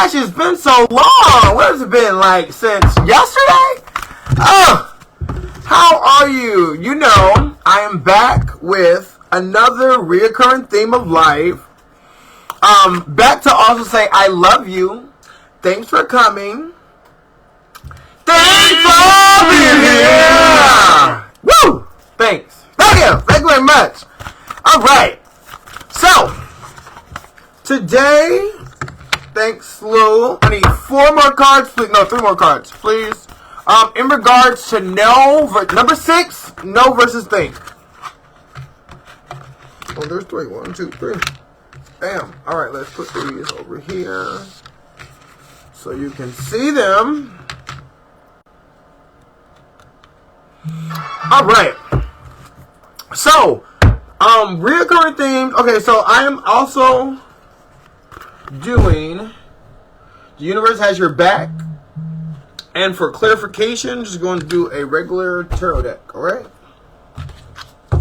gosh, it's been so long. What has it been, like, since yesterday? Oh, how are you? You know, I am back with another reoccurring theme of life. Back to also say I love you. Thanks for coming. Thanks for being here. Woo! Thanks. Thank you. Thank you very much. All right. So, today, thanks, Lou. I need 4 more cards, please. No, 3 more cards, please. In regards to number 6, know versus think. Oh, there's 3. 1, 2, 3. Bam. All right, let's put these over here so you can see them. All right. So, reoccurring themes. Okay, so I am also doing The Universe Has Your Back. And for clarification, just going to do a regular tarot deck, alright?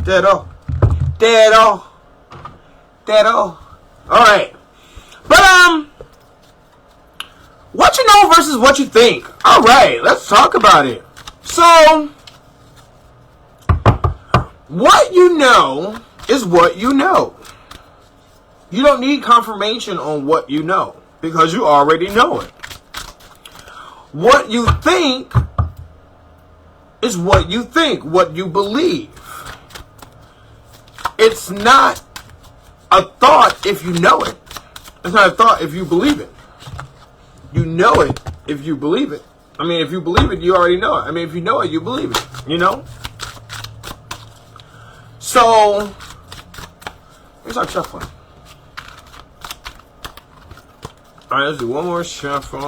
Dead-o. Alright. But, what you know versus what you think. Alright, let's talk about it. So, what you know is what you know. You don't need confirmation on what you know, because you already know it. What you think is what you think, what you believe. It's not a thought if you know it. It's not a thought if you believe it. You know it if you believe it. I mean, if you believe it, you already know it. I mean, if you know it, you believe it, you know? So, let's start shuffling. Alright, let's do one more shuffle.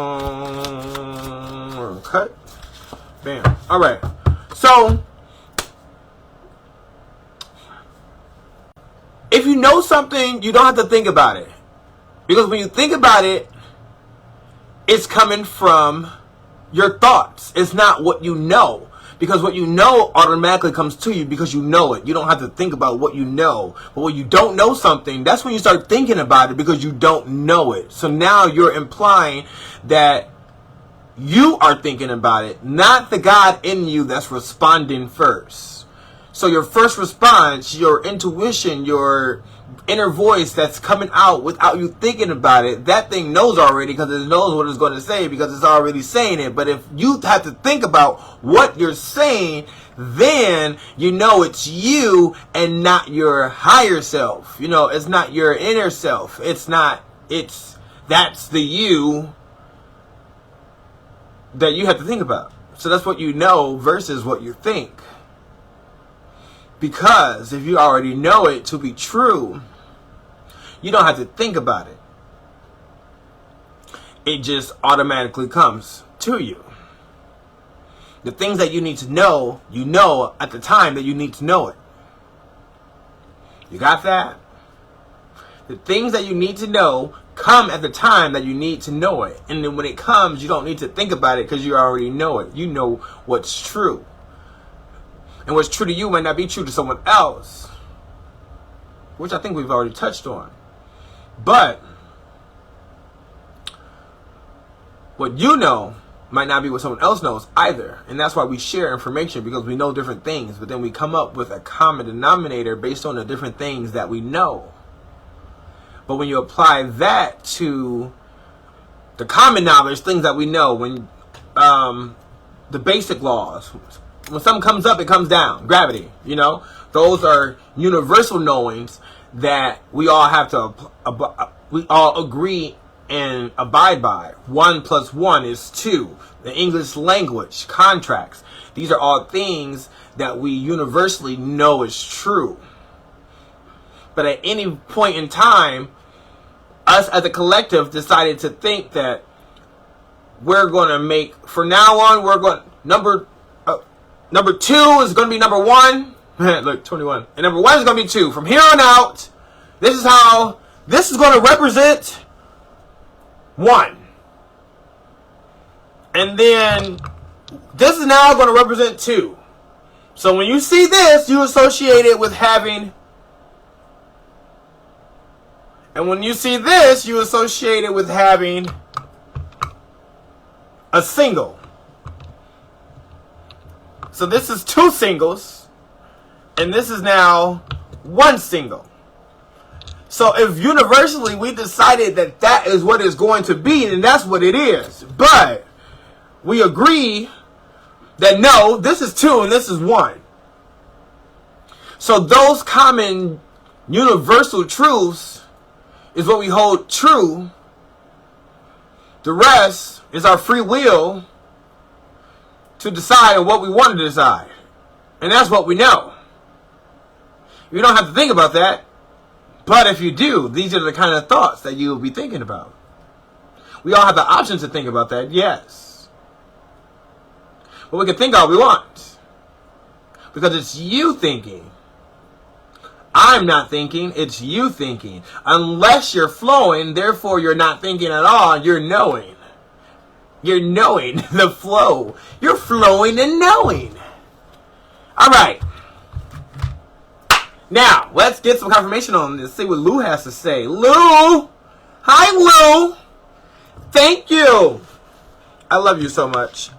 Cut. Bam. Alright. So, if you know something, you don't have to think about it. Because when you think about it, it's coming from your thoughts. It's not what you know. Because what you know automatically comes to you because you know it. You don't have to think about what you know. But when you don't know something, that's when you start thinking about it because you don't know it. So now you're implying that you are thinking about it, not the God in you that's responding first. So your first response, your intuition, your inner voice that's coming out without you thinking about it, that thing knows already because it knows what it's going to say because it's already saying it. But if you have to think about what you're saying, then you know it's you and not your higher self. You know, it's not your inner self. That's the you that you have to think about. So that's what you know versus what you think. Because if you already know it to be true, you don't have to think about it. It just automatically comes to you. The things that you need to know, you know at the time that you need to know it. You got that? The things that you need to know come at the time that you need to know it. And then when it comes, you don't need to think about it because you already know it. You know what's true. And what's true to you might not be true to someone else, which I think we've already touched on. But what you know might not be what someone else knows either. And that's why we share information, because we know different things. But then we come up with a common denominator based on the different things that we know. But when you apply that to the common knowledge, things that we know, when the basic laws, when something comes up, it comes down. Gravity, you know? Those are universal knowings that we all have to, we all agree and abide by. 1 + 1 is 2. The English language, contracts. These are all things that we universally know is true. But at any point in time, us as a collective decided to think that we're going to make, from now on, we're going, number 2 is going to be number 1. Look, 21. And number 1 is going to be 2. From here on out, this is how, this is going to represent 1. And then this is now going to represent 2. So when you see this, you associate it with having, and when you see this, you associate it with having a single. So this is 2 singles, and this is now 1 single. So if universally we decided that that is what it's going to be, then that's what it is. But we agree that no, this is 2 and this is 1. So those common universal truths is what we hold true. The rest is our free will to decide on what we want to decide. And that's what we know. You don't have to think about that. But if you do, these are the kind of thoughts that you will be thinking about. We all have the option to think about that, yes. But we can think all we want. Because it's you thinking. I'm not thinking, it's you thinking. Unless you're flowing, therefore you're not thinking at all, you're knowing. You're knowing the flow. You're flowing and knowing. Alright. Now, let's get some confirmation on this. See what Lou has to say. Lou! Hi, Lou! Thank you! I love you so much.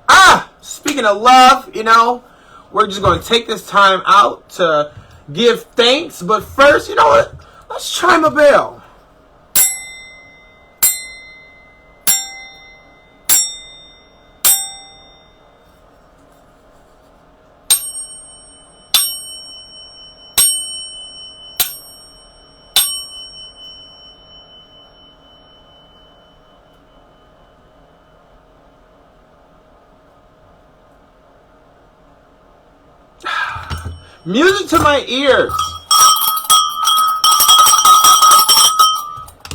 Speaking of love, you know, we're just going to take this time out to give thanks. But first, you know what? Let's chime a bell. Music to my ears.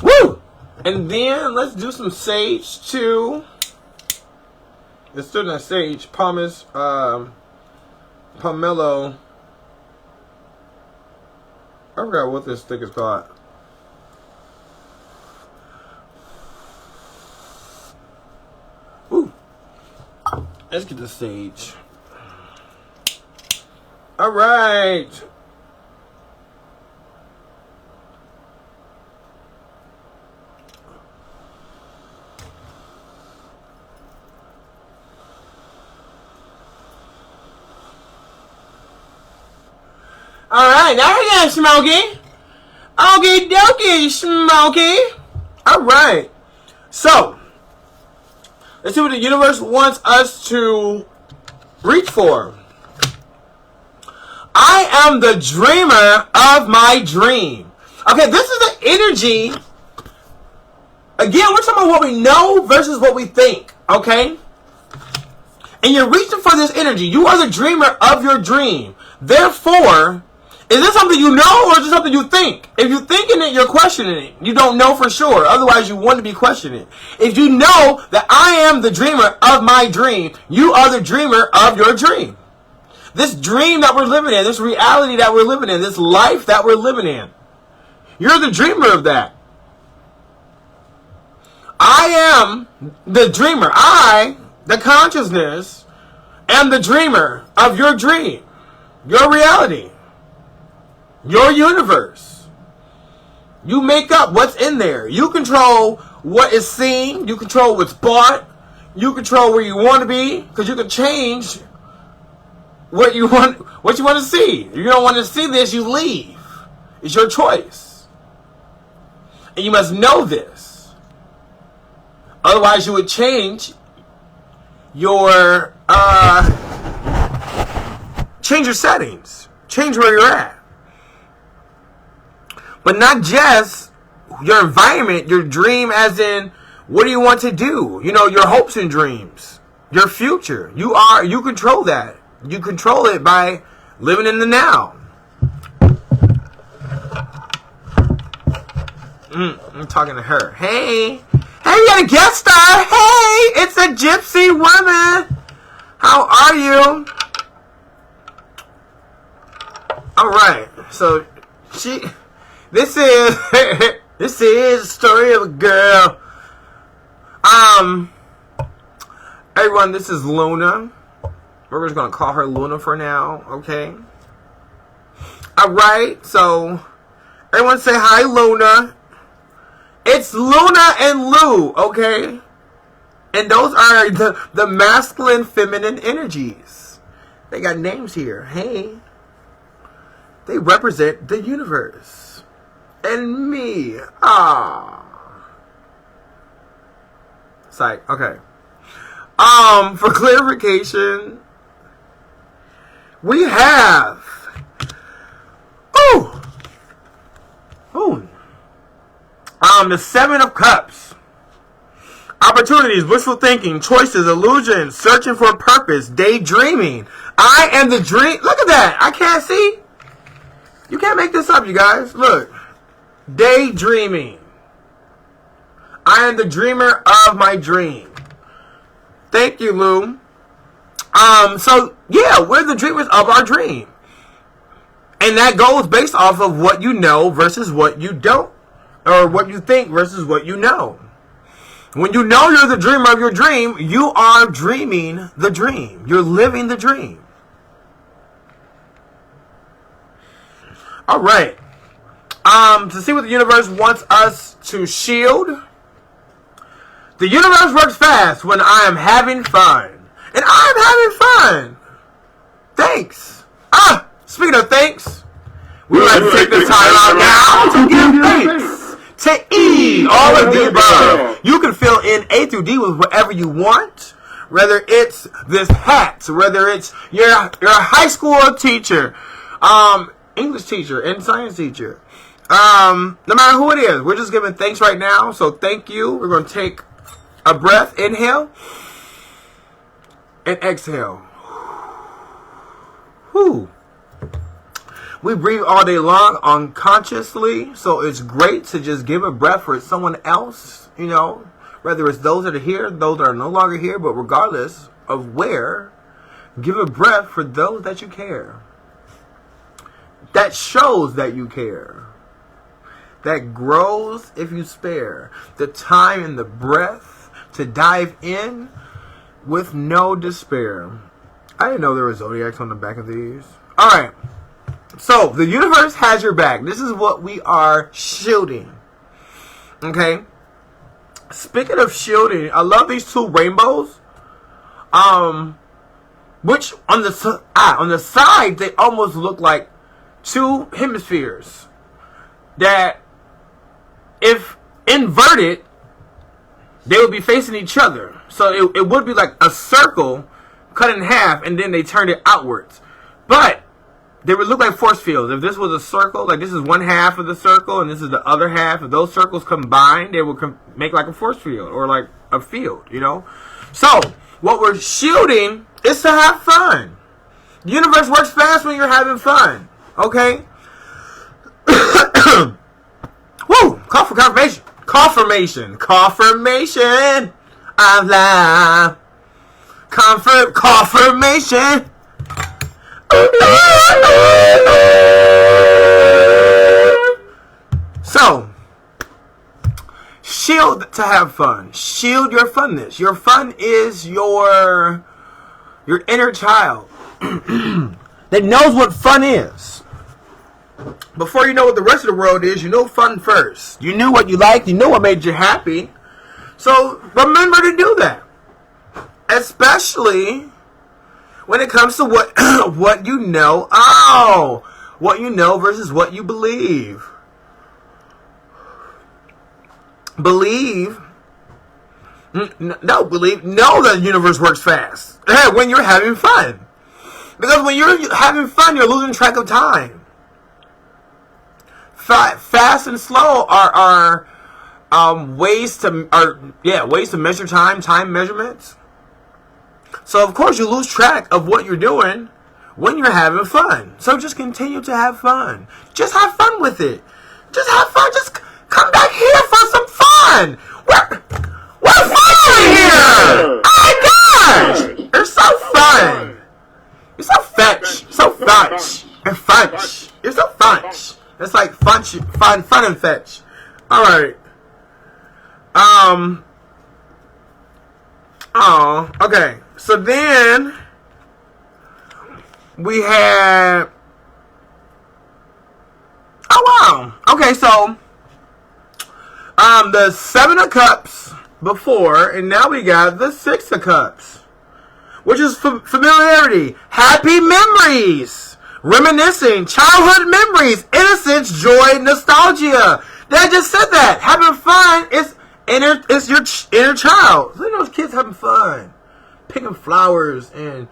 Woo! And then let's do some sage too. It's still not sage. Pomelo. I forgot what this stick is called. Woo! Let's get the sage. All right. All right, now we got Smokey. Okie dokie, Smokey. All right. So, let's see what the universe wants us to reach for. I am the dreamer of my dream. Okay, this is the energy. Again, we're talking about what we know versus what we think. Okay? And you're reaching for this energy. You are the dreamer of your dream. Therefore, is this something you know or is it something you think? If you're thinking it, you're questioning it. You don't know for sure. Otherwise, you want to be questioning it. If you know that I am the dreamer of my dream, you are the dreamer of your dream. This dream that we're living in, this reality that we're living in, this life that we're living in. You're the dreamer of that. I am the dreamer. I, the consciousness, am the dreamer of your dream, your reality, your universe. You make up what's in there. You control what is seen. You control what's bought. You control where you want to be, because you can change what you want to see. If you don't want to see this, you leave. It's your choice. And you must know this. Otherwise, you would change your settings. Change where you're at. But not just your environment, your dream as in, what do you want to do? You know, your hopes and dreams. Your future. You control that. You control it by living in the now. I'm talking to her. Hey, we got a guest star. Hey, it's a gypsy woman. How are you? All right. So this is the story of a girl. Everyone, this is Luna. We're just going to call her Luna for now, okay? Alright, so everyone say hi, Luna. It's Luna and Lou, okay? And those are the masculine, feminine energies. They got names here. Hey. They represent the universe. And me. It's like, okay. For clarification, we have the Seven of Cups. Opportunities, wishful thinking, choices, illusions, searching for a purpose, daydreaming. I am the dream. Look at that. I can't see. You can't make this up, you guys. Look. Daydreaming. I am the dreamer of my dream. Thank you, Lou. So, yeah, we're the dreamers of our dream. And that goes based off of what you know versus what you don't. Or what you think versus what you know. When you know you're the dreamer of your dream, you are dreaming the dream. You're living the dream. All right. To see what the universe wants us to shield. The universe works fast when I am having fun. And I am having fun. Thanks. Speaking of thanks, we would like to take this time out now to give thanks to E, all of the above. You can fill in A through D with whatever you want. Whether it's this hat, whether it's your high school teacher, English teacher, and science teacher. No matter who it is, we're just giving thanks right now. So thank you. We're going to take a breath. Inhale. And exhale. Whew. We breathe all day long unconsciously, so it's great to just give a breath for someone else, you know, whether it's those that are here, those that are no longer here, but regardless of where, give a breath for those that you care. That shows that you care. That grows if you spare the time and the breath to dive in with no despair. I didn't know there were zodiacs on the back of these. All right. So, the universe has your back. This is what we are shielding. Okay? Speaking of shielding, I love these two rainbows. Which on the side, they almost look like two hemispheres. That, if inverted, they would be facing each other. So, it would be like a circle cut in half, and then they turned it outwards. But they would look like force fields. If this was a circle, like this is one half of the circle and this is the other half, if those circles combined, they would make like a force field or like a field, you know? So, what we're shielding is to have fun. The universe works fast when you're having fun, okay? Woo! Call for confirmation. Confirmation of life. Confirmation. So, shield to have fun. Shield your funness. Your fun is your inner child that knows what fun is. Before you know what the rest of the world is, you know fun first. You knew what you liked. You knew what made you happy. So, remember to do that. Especially when it comes to what you know. What you know versus what you believe. Believe. Know that the universe works fast. When you're having fun. Because when you're having fun, you're losing track of time. Fast and slow are ways to measure time measurements. So, of course, you lose track of what you're doing when you're having fun. So, just continue to have fun. Just have fun with it. Just have fun. Just come back here for some fun. We're fun here. Oh, my gosh. You're so fun. You're so fetch. So fetch. And fudge. You're so fudge. It's like fun and fetch. All right. Okay. So then we had. Oh wow. Okay, so the Seven of Cups before, and now we got the Six of Cups, which is familiarity, happy memories, reminiscing, childhood memories, innocence, joy, nostalgia. Dad just said that. Having fun it's your inner child. Look at those kids having fun, picking flowers, and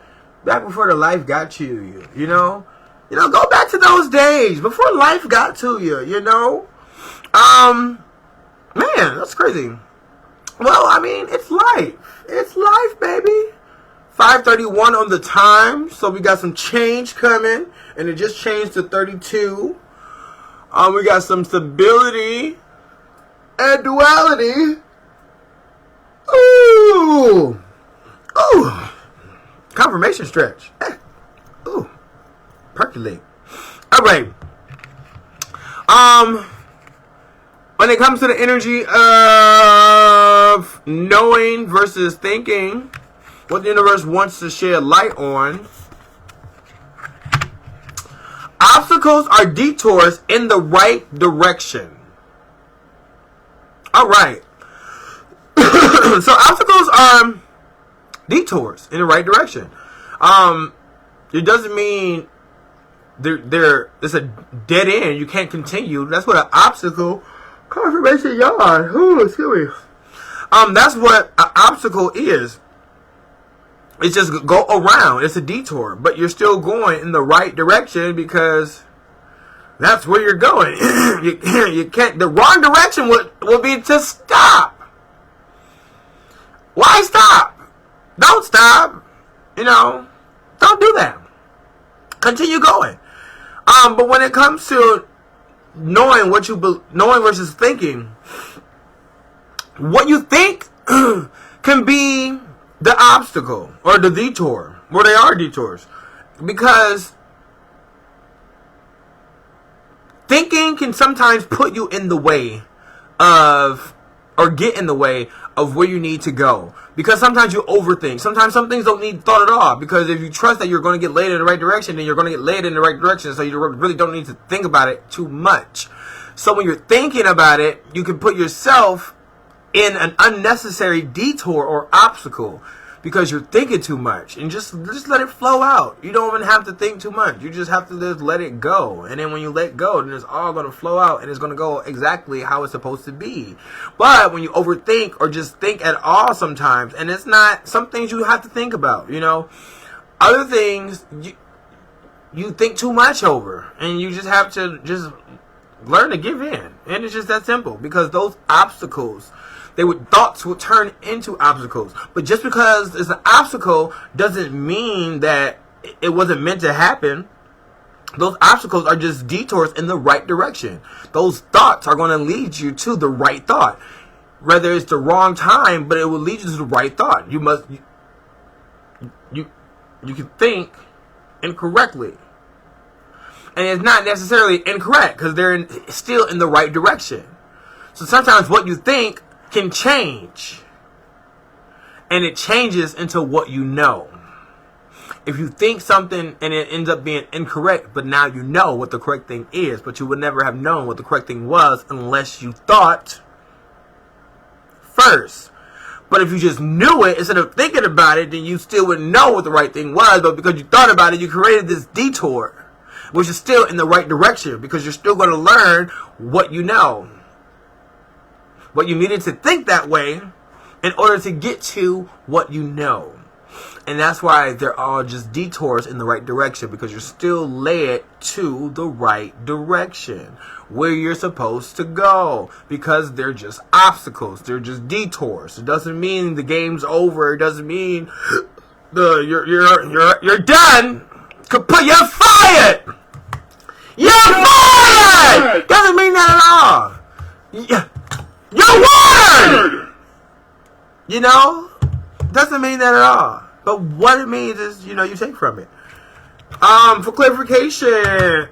back before the life got to you. You know, go back to those days before life got to you. You know, man, that's crazy. Well, I mean, it's life. It's life, baby. 5:31 on the time, so we got some change coming, and it just changed to 32. We got some stability and duality. Ooh, confirmation stretch. Ooh, percolate. All right. When it comes to the energy of knowing versus thinking, what the universe wants to shed light on. Obstacles are detours in the right direction. All right. So obstacles are detours in the right direction. It doesn't mean it's a dead end. You can't continue. That's what an obstacle. Confirmation yard. Ooh, excuse me. That's what an obstacle is. It's just go around. It's a detour, but you're still going in the right direction because that's where you're going. You can't. The wrong direction would be to stop. Why stop? Don't stop. Don't do that. Continue going. But when it comes to knowing versus thinking, what you think can be the obstacle or the detour, where they are detours, because thinking can sometimes put you in the way of, or get in the way of where you need to go. Because sometimes you overthink. Sometimes some things don't need thought at all. Because if you trust that you're going to get led in the right direction, then you're going to get led in the right direction. So you really don't need to think about it too much. So when you're thinking about it, you can put yourself in an unnecessary detour or obstacle because you're thinking too much. And just let it flow out. You don't even have to think too much. You just have to just let it go. And then when you let go, then it's all going to flow out and it's going to go exactly how it's supposed to be. But when you overthink or just think at all sometimes, and it's not, some things you have to think about, Other things you think too much over. And you just have to just learn to give in. And it's just that simple. Because those obstacles, thoughts will turn into obstacles. But just because it's an obstacle doesn't mean that it wasn't meant to happen. Those obstacles are just detours in the right direction. Those thoughts are going to lead you to the right thought. Whether it's the wrong time, but it will lead you to the right thought. You can think incorrectly. And it's not necessarily incorrect because they're still in the right direction. So sometimes what you think can change, and it changes into what you know. If you think something and it ends up being incorrect, but now you know what the correct thing is, but you would never have known what the correct thing was unless you thought first. But if you just knew it instead of thinking about it, then you still wouldn't know what the right thing was. But because you thought about it, you created this detour, which is still in the right direction because you're still going to learn what you know. But you needed to think that way in order to get to what you know. And that's why they're all just detours in the right direction, because you're still led to the right direction where you're supposed to go, because they're just obstacles. They're just detours. It doesn't mean the game's over. It doesn't mean you're done. You're fired. You're fired. Doesn't mean that at all. Yeah. Your word! Doesn't mean that at all. But what it means is, you take from it. For clarification.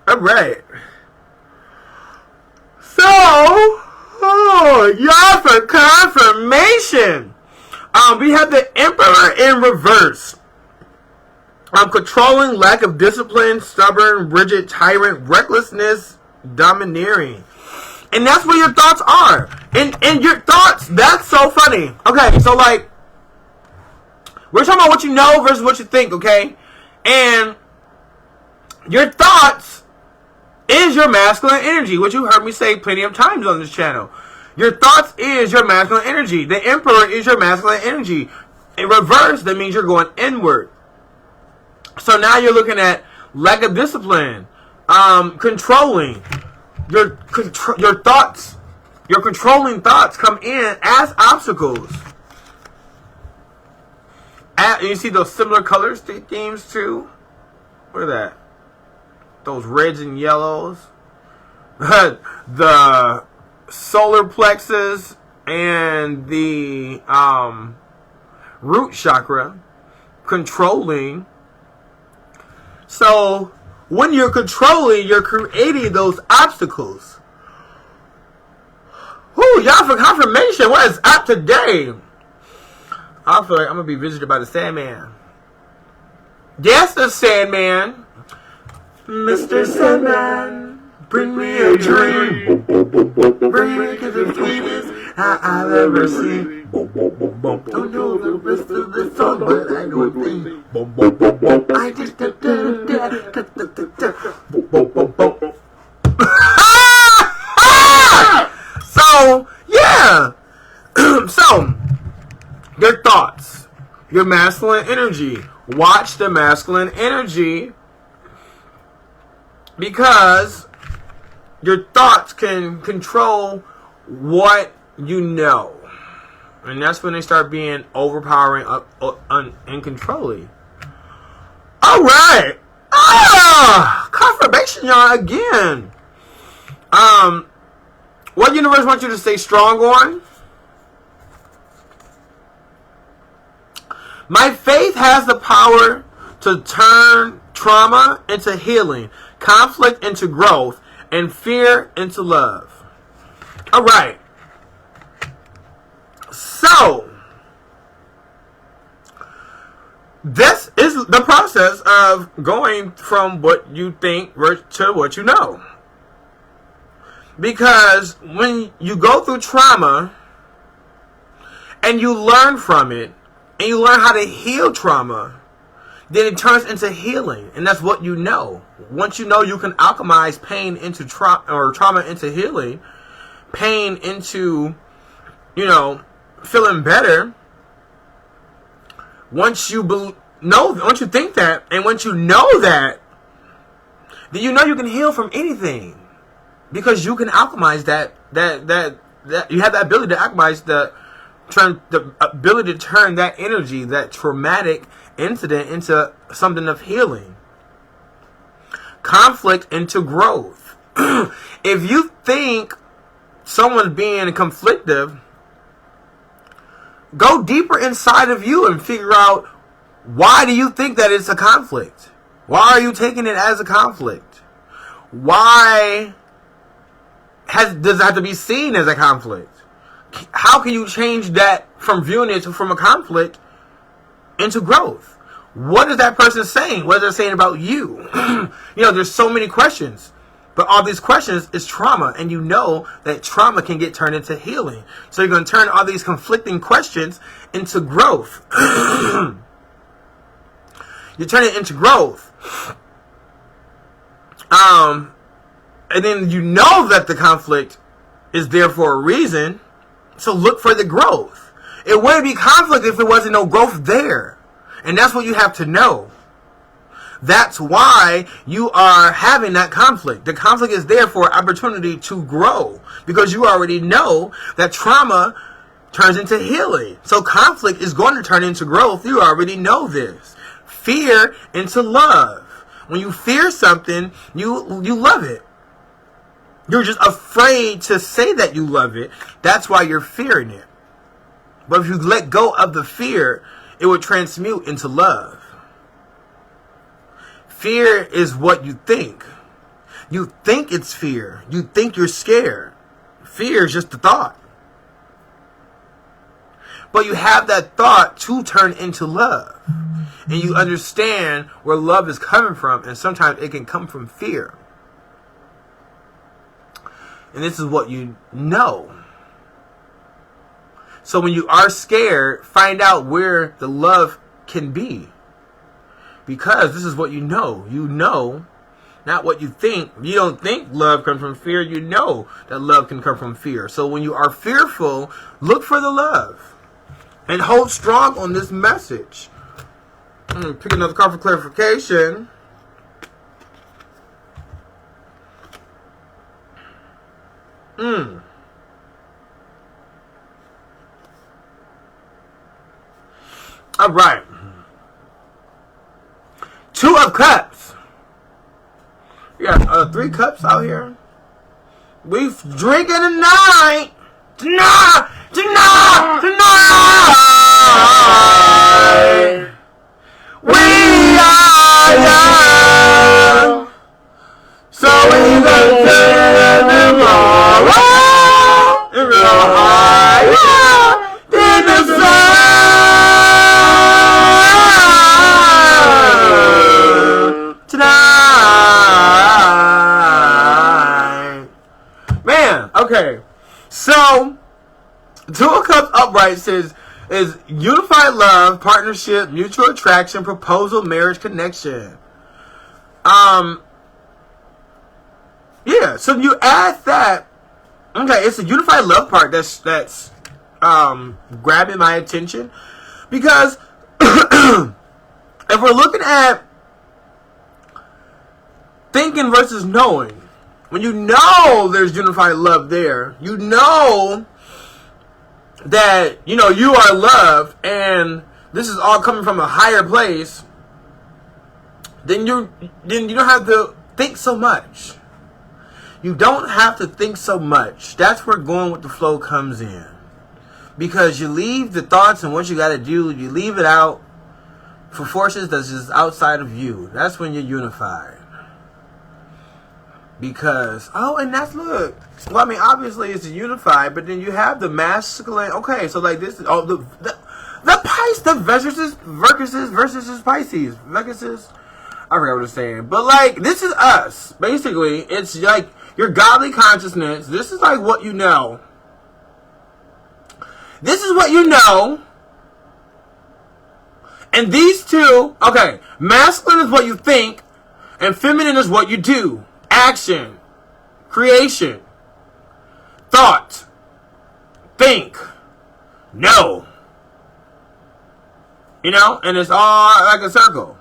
Alright. So, y'all, for confirmation, we have the Emperor in reverse. Controlling, lack of discipline, stubborn, rigid, tyrant, recklessness, Domineering. And that's where your thoughts are. And your thoughts, that's so funny. Okay, so like, we're talking about what you know versus what you think, okay? And your thoughts is your masculine energy, which you heard me say plenty of times on this channel. Your thoughts is your masculine energy. The Emperor is your masculine energy. In reverse, that means you're going inward. So now you're looking at lack of discipline, controlling. Your thoughts, your controlling thoughts come in as obstacles. And you see those similar colors themes too? What are that? Those reds and yellows. The solar plexus and the root chakra controlling. So when you're controlling, you're creating those obstacles. Whoo, y'all for confirmation. What is up today? I feel like I'm going to be visited by the Sandman. Yes, the Sandman. Mr. Sandman, bring me a dream. Bring me to the sweetest I've ever seen. Don't know the rest of the song, but I know a thing. I just So, yeah. So, your thoughts, your masculine energy. Watch the masculine energy, because your thoughts can control what you know. And that's when they start being overpowering and controlling. Alright. Confirmation, y'all, again. What universe wants you to stay strong on? My faith has the power to turn trauma into healing, conflict into growth, and fear into love. Alright. So, this is the process of going from what you think to what you know. Because when you go through trauma and you learn from it, and you learn how to heal trauma, then it turns into healing. And that's what you know. Once you know you can alchemize pain into trauma into healing, pain into, feeling better. Once you once you think that, and once you know that, then you know you can heal from anything, because you can alchemize that you have the ability to alchemize the ability to turn that energy, that traumatic incident, into something of healing. Conflict into growth. If you think someone's being conflictive, go deeper inside of you and figure out, why do you think that it's a conflict? Why are you taking it as a conflict? Why does it have to be seen as a conflict? How can you change that from viewing it from a conflict into growth? What is that person saying? What is they saying about you? There's so many questions. But all these questions is trauma. And you know that trauma can get turned into healing. So you're going to turn all these conflicting questions into growth. You turn it into growth. And then you know that the conflict is there for a reason. So look for the growth. It wouldn't be conflict if there wasn't no growth there. And that's what you have to know. That's why you are having that conflict. The conflict is there for opportunity to grow, because you already know that trauma turns into healing. So conflict is going to turn into growth. You already know this. Fear into love. When you fear something, you love it. You're just afraid to say that you love it. That's why you're fearing it. But if you let go of the fear, it will transmute into love. Fear is what you think. You think it's fear. You think you're scared. Fear is just a thought. But you have that thought to turn into love. And you understand where love is coming from. And sometimes it can come from fear. And this is what you know. So when you are scared, find out where the love can be. Because this is what you know. You know, not what you think. You don't think love comes from fear. You know that love can come from fear. So when you are fearful, look for the love. And hold strong on this message. Pick another card for clarification. All right. 2 of Cups. We got 3 cups out here. We drinking tonight. Tonight. We are young. So we can turn tomorrow. And go higher than the sun. Tonight. Man, okay. So, 2 of Cups upright says, is unified love, partnership, mutual attraction, proposal, marriage, connection. Yeah, so you add that. Okay, it's a unified love part that's grabbing my attention. Because if we're looking at thinking versus knowing, when you know there's unified love there, you know that, you know, you are loved and this is all coming from a higher place, then you don't have to think so much. You don't have to think so much. That's where going with the flow comes in. Because you leave the thoughts and what you got to do, you leave it out for forces that's just outside of you. That's when you're unified. Because, and that's, look. Well, I mean, obviously it's unified, but then you have the masculine. Okay, so like this, the Pisces, the versus Pisces. Versus, I forgot what it's saying. But like, this is us. Basically, it's like your godly consciousness. This is like what you know. This is what you know. And these two, okay, masculine is what you think, and feminine is what you do. Action, creation, thought, think, know. You know, and it's all like a circle.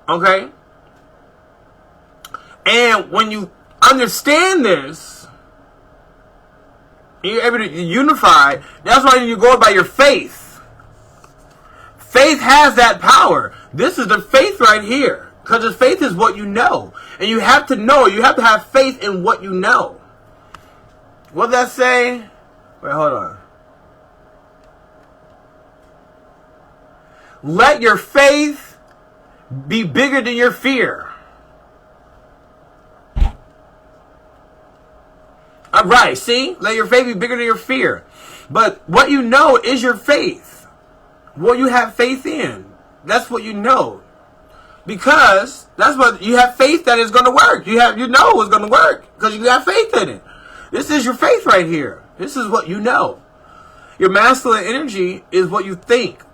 Okay? And when you understand this, you're able to unify. That's why you go by your faith. Faith has that power. This is the faith right here. Because the faith is what you know. And you have to know. You have to have faith in what you know. What did that say? Wait, hold on. Let your faith be bigger than your fear. Alright, see? Let your faith be bigger than your fear. But what you know is your faith. What you have faith in. That's what you know. Because that's what you have faith that it's going to work. You know it's going to work because you have faith in it. This is your faith right here. This is what you know. Your masculine energy is what you think.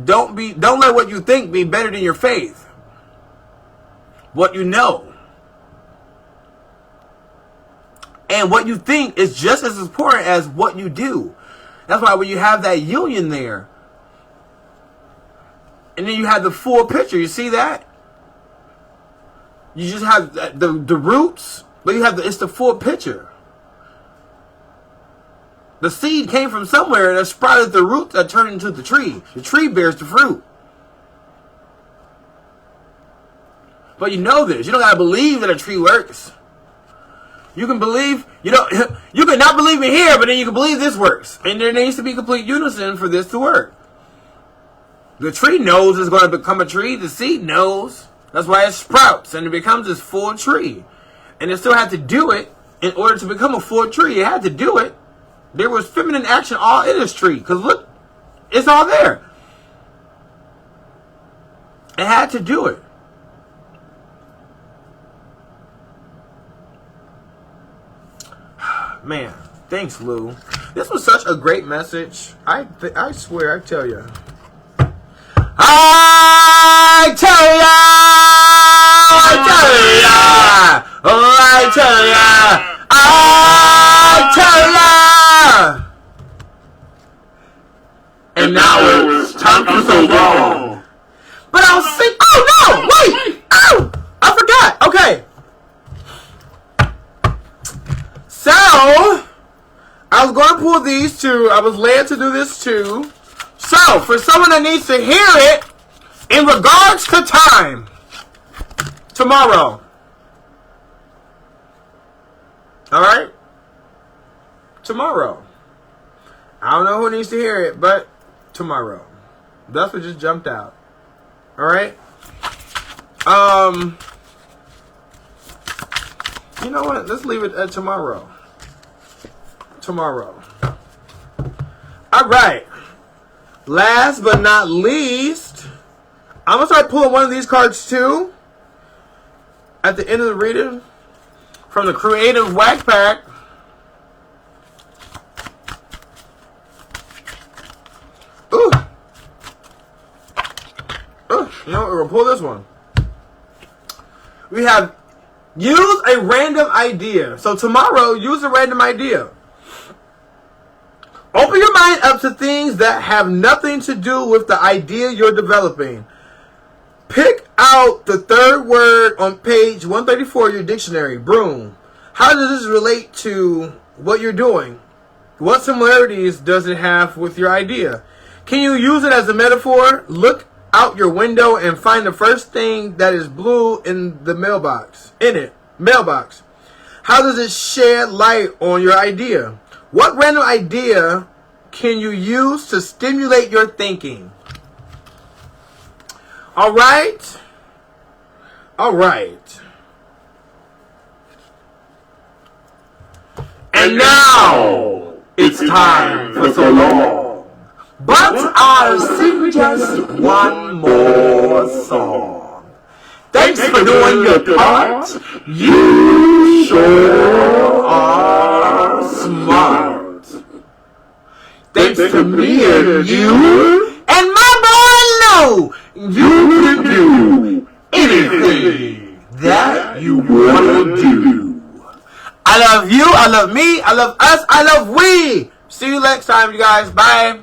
Don't let what you think be better than your faith. What you know. And what you think is just as important as what you do. That's why when you have that union there, and then you have the full picture. You see that? You just have the roots, but you have it's the full picture. The seed came from somewhere that sprouted the roots that turned into the tree. The tree bears the fruit. But you know this. You don't gotta believe that a tree works. You can believe, you can not believe me here, but then you can believe this works. And there needs to be complete unison for this to work. The tree knows it's going to become a tree. The seed knows. That's why it sprouts and it becomes this full tree. And it still had to do it in order to become a full tree. It had to do it. There was feminine action all in this tree. Because look, it's all there. It had to do it. Man, thanks, Lou. This was such a great message. I swear, I tell you. I tell ya! I tell ya! Oh, I tell ya! I tell ya! And now it's time for so long. But I was saying, oh no! Wait! Oh! I forgot! Okay. So, I was going to pull these two. I was led to do this too. So, for someone that needs to hear it, in regards to time, tomorrow. Alright? Tomorrow. I don't know who needs to hear it, but tomorrow. That's what just jumped out. Alright? You know what? Let's leave it at tomorrow. Tomorrow. Alright. Last but not least, I'm going to start pulling one of these cards too. At the end of the reading. From the Creative Whack Pack. Ooh. You know what? We're going to pull this one. We have use a random idea. So tomorrow, use a random idea. Open your mind up to things that have nothing to do with the idea you're developing. Pick out the third word on page 134 of your dictionary. Broom. How does this relate to what you're doing? What similarities does it have with your idea? Can you use it as a metaphor? Look out your window and find the first thing that is blue in the mailbox. Mailbox. How does it shed light on your idea? What random idea can you use to stimulate your thinking? All right. All right. And now it's time for so long. But I'll sing just one more song. Thanks for doing your part. You sure are smart. Thanks to me and you and my boy Lou, you can do anything that you want to do. I love you, I love me, I love us, I love we. See you next time, you guys. Bye.